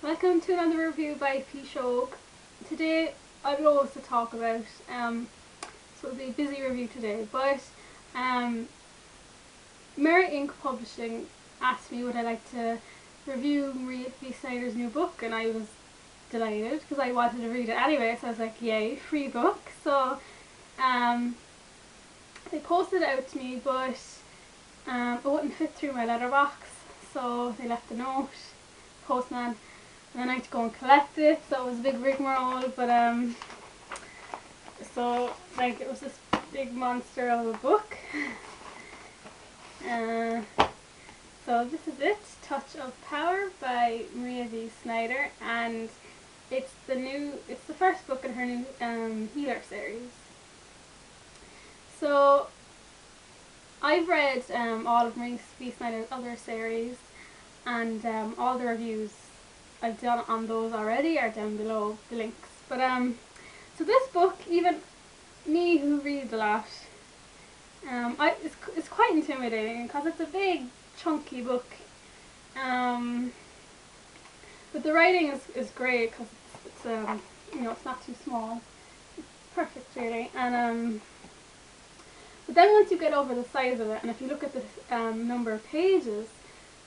Welcome to another review by P Show. Today I've loads to talk about, so it'll be a busy review today, but Mary Inc. Publishing asked me would I like to review Maria V. Snyder's new book, and I was delighted because I wanted to read it anyway, so I was like, yay, free book. So they posted it out to me, but it wouldn't fit through my letterbox, so they left a note, postman, and then I had to go and collect it, so it was a big rigmarole, but so like it was this big monster of a book. So this is it, Touch of Power by Maria V. Snyder, and it's the first book in her new Healer series. So I've read all of Maria V. Snyder's other series, and all the reviews I've done on those already are down below, the links. But so this book, even me who reads a lot, it's quite intimidating because it's a big chunky book, but the writing is great because it's it's not too small, it's perfect really. And but then once you get over the size of it, and if you look at the number of pages,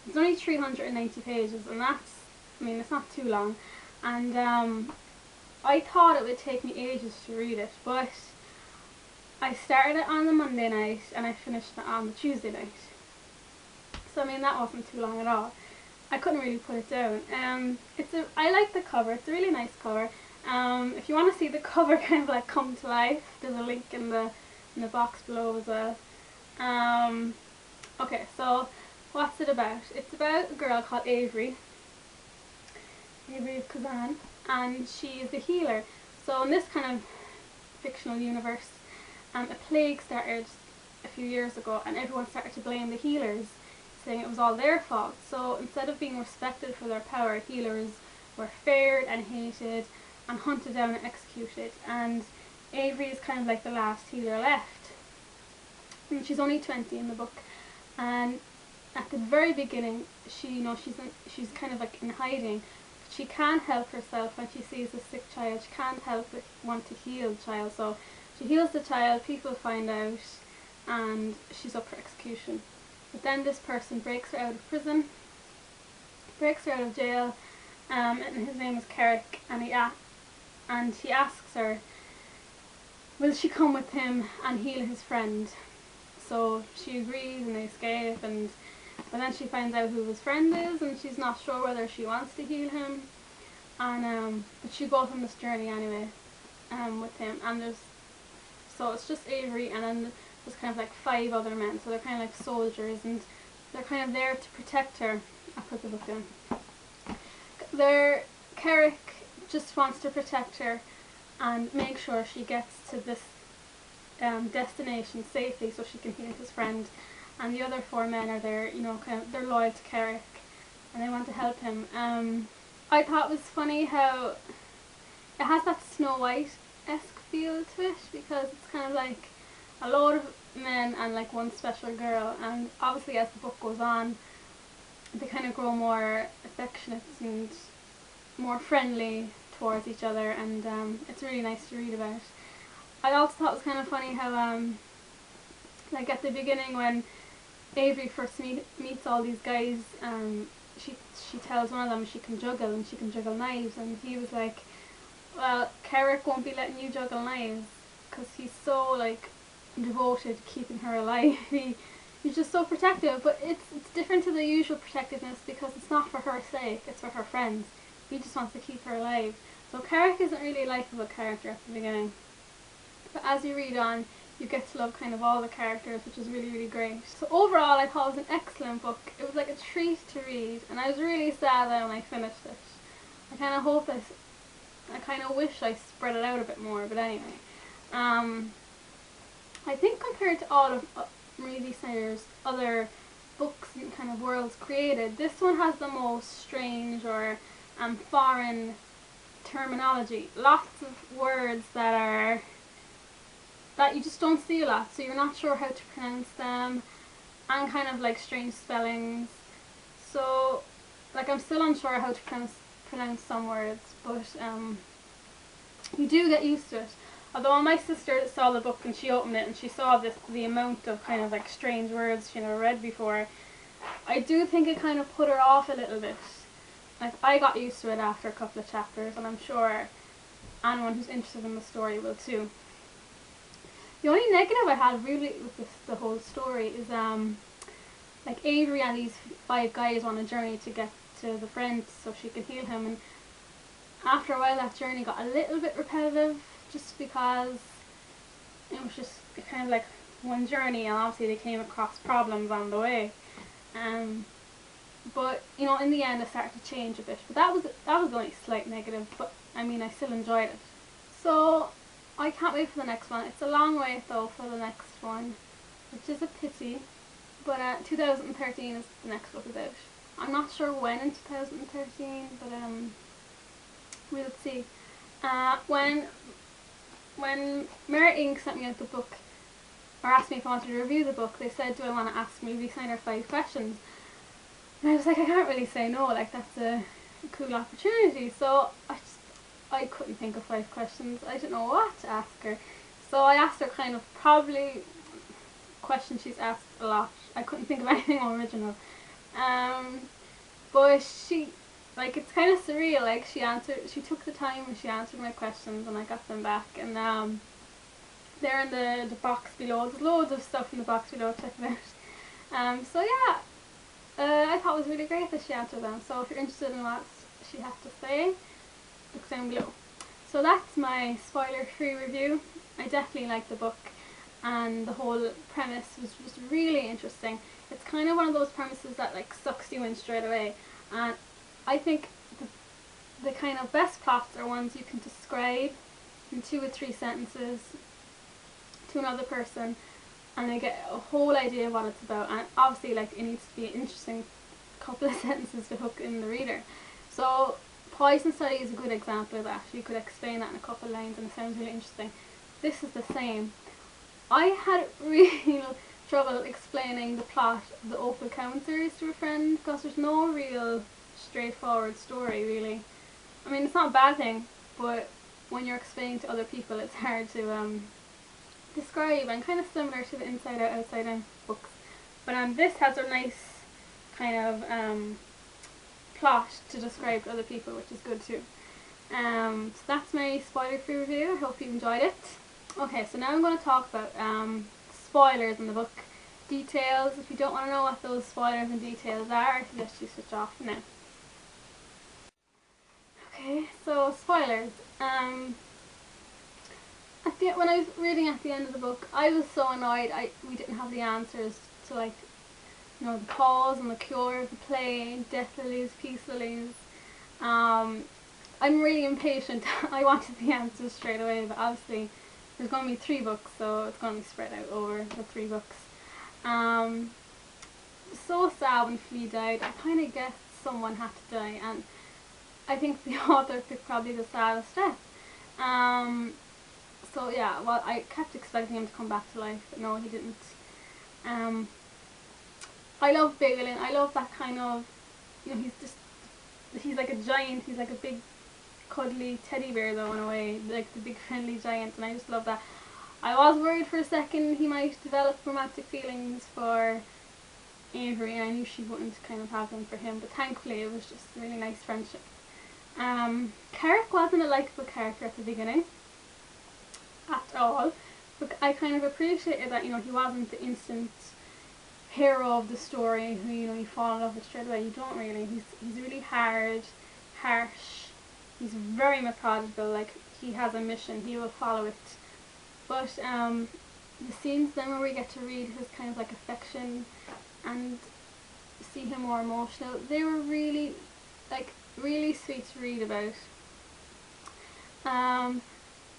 it's only 390 pages, and it's not too long, and I thought it would take me ages to read it, but I started it on the Monday night and I finished it on the Tuesday night. So that wasn't too long at all. I couldn't really put it down. I like the cover. It's a really nice cover. If you want to see the cover kind of like come to life, there's a link in the box below as well. Okay, so what's it about? It's about a girl called Avry of Kazan, and she is a healer. So in this kind of fictional universe, a plague started a few years ago, and everyone started to blame the healers, saying it was all their fault. So instead of being respected for their power, healers were feared and hated and hunted down and executed, and Avry is kind of like the last healer left. And she's only 20 in the book, and at the very beginning she's kind of like in hiding. She can't help herself when she sees a sick child. She can't help but want to heal the child, so she heals the child, people find out, and she's up for execution. But then this person breaks her out of prison, breaks her out of jail, and his name is Carrick, and he asks her, will she come with him and heal his friend? So she agrees, and they escape, but then she finds out who his friend is, and she's not sure whether she wants to heal him, and but she goes on this journey anyway with him, and so it's just Avry, and then there's kind of like 5 other men, so they're kind of like soldiers, and they're kind of there to protect her. I'll put the book down. Carrick just wants to protect her and make sure she gets to this destination safely so she can heal his friend, and the other 4 men are there, they're loyal to Carrick and they want to help him. I thought it was funny how it has that Snow White-esque feel to it, because it's kind of like a load of men and like one special girl, and obviously as the book goes on they kind of grow more affectionate and more friendly towards each other, and it's really nice to read about. I also thought it was kind of funny how like at the beginning when Avry first meets all these guys, she tells one of them she can juggle, and she can juggle knives, and he was like, well, Carrick won't be letting you juggle knives because he's so like devoted to keeping her alive. He's just so protective, but it's different to the usual protectiveness because it's not for her sake, it's for her friends. He just wants to keep her alive. So Carrick isn't really a likeable character at the beginning, but as you read on you get to love kind of all the characters, which is really, really great. So overall I thought it was an excellent book. It was like a treat to read, and I was really sad when I finished it. I kind of wish I spread it out a bit more, but anyway. I think compared to all of Maria V. Snyder's other books and kind of worlds created, this one has the most strange or foreign terminology. Lots of words that you just don't see a lot, so you're not sure how to pronounce them, and kind of like strange spellings. So like I'm still unsure how to pronounce pronounce some words, but you do get used to it. Although my sister saw the book and she opened it and she saw the amount of kind of like strange words she never read before, I do think it kind of put her off a little bit. Like, I got used to it after a couple of chapters, and I'm sure anyone who's interested in the story will too. The only negative I had really with the whole story is like Avry and these 5 guys on a journey to get to the friend so she can heal him, and after a while that journey got a little bit repetitive just because it was just kind of like one journey, and obviously they came across problems on the way. But you know, in the end it started to change a bit, but that was the only slight negative, but I mean I still enjoyed it. So I can't wait for the next one. It's a long wait though for the next one, which is a pity, but 2013 is the next book is out. I'm not sure when in 2013, but we'll see. When Mirror Inc. sent me out the book, or asked me if I wanted to review the book, they said, do I want to ask movie Snyder 5 questions? And I was like, I can't really say no, like that's a cool opportunity. So I couldn't think of 5 questions. I didn't know what to ask her. So I asked her kind of probably questions she's asked a lot. I couldn't think of anything original. But she, like, it's kind of surreal, like she took the time and she answered my questions and I got them back, and they're in the box below. There's loads of stuff in the box below, check it out. So yeah, I thought it was really great that she answered them, so if you're interested in what she has to say, look down below. So that's my spoiler-free review. I definitely liked the book, and the whole premise was just really interesting. It's kind of one of those premises that like sucks you in straight away, and I think the kind of best plots are ones you can describe in 2 or 3 sentences to another person and they get a whole idea of what it's about, and obviously like it needs to be an interesting couple of sentences to hook in the reader. So Poison Study is a good example of that. You could explain that in a couple of lines and it sounds really interesting. This is the same. I had real trouble explaining the plot of the Opal Cowan series to a friend because there's no real straightforward story really. I mean, it's not a bad thing, but when you're explaining to other people it's hard to describe, and kind of similar to the Inside Out, Outside Out books. But this has a nice kind of plot to describe to other people, which is good too. So that's my spoiler-free review. I hope you enjoyed it. Okay, so now I'm going to talk about spoilers in the book. Details. If you don't want to know what those spoilers and details are, I suggest you switch off now. Okay, so spoilers. When I was reading at the end of the book, I was so annoyed we didn't have the answers to, like, you know, the cause and the cure of the plague, death lilies, peace lilies. I'm really impatient. I wanted the answers straight away, but obviously there's going to be 3 books, so it's going to be spread out over the 3 books. So sad when Flea died. I kind of guessed someone had to die, and I think the author picked probably the saddest death. So yeah, well, I kept expecting him to come back to life, but no, he didn't. I love Bigelin. I love that kind of, you know, he's like a giant. He's like a big cuddly teddy bear though, in a way, like the big friendly giant, and I just love that. I was worried for a second he might develop romantic feelings for Avry, and I knew she wouldn't kind of have them for him, but thankfully it was just a really nice friendship. Carrick wasn't a likeable character at the beginning at all, but I kind of appreciated that, you know, he wasn't the instant hero of the story who, you know, you fall in love with straight away. You don't really. He's really hard, harsh, he's very methodical, like he has a mission, he will follow it. But the scenes then where we get to read his kind of like affection and see him more emotional, they were really, like, really sweet to read about.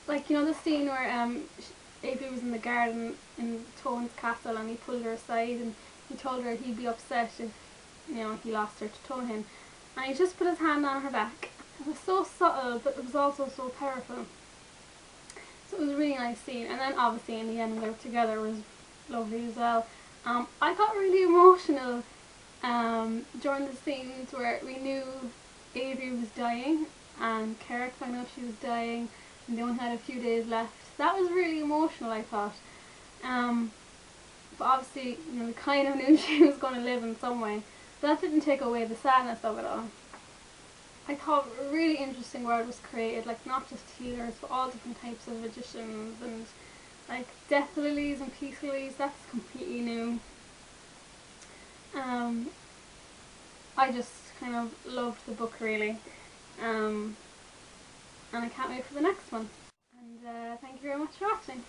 Like, you know, the scene where Avry was in the garden in Tone's castle and he pulled her aside and he told her he'd be upset if, you know, he lost her to Tonehin, and he just put his hand on her back. It was so subtle, but it was also so powerful. So it was a really nice scene, and then obviously in the end when they were together was lovely as well. I got really emotional during the scenes where we knew Avry was dying and Carrick found out she was dying and they only had a few days left. That was really emotional, I thought. But obviously, you know, they kind of knew she was going to live in some way. But that didn't take away the sadness of it all. I thought a really interesting world was created, like not just healers, but all different types of magicians and like death lilies and peace lilies. That's completely new. I just kind of loved the book really, and I can't wait for the next one. And thank you very much for watching.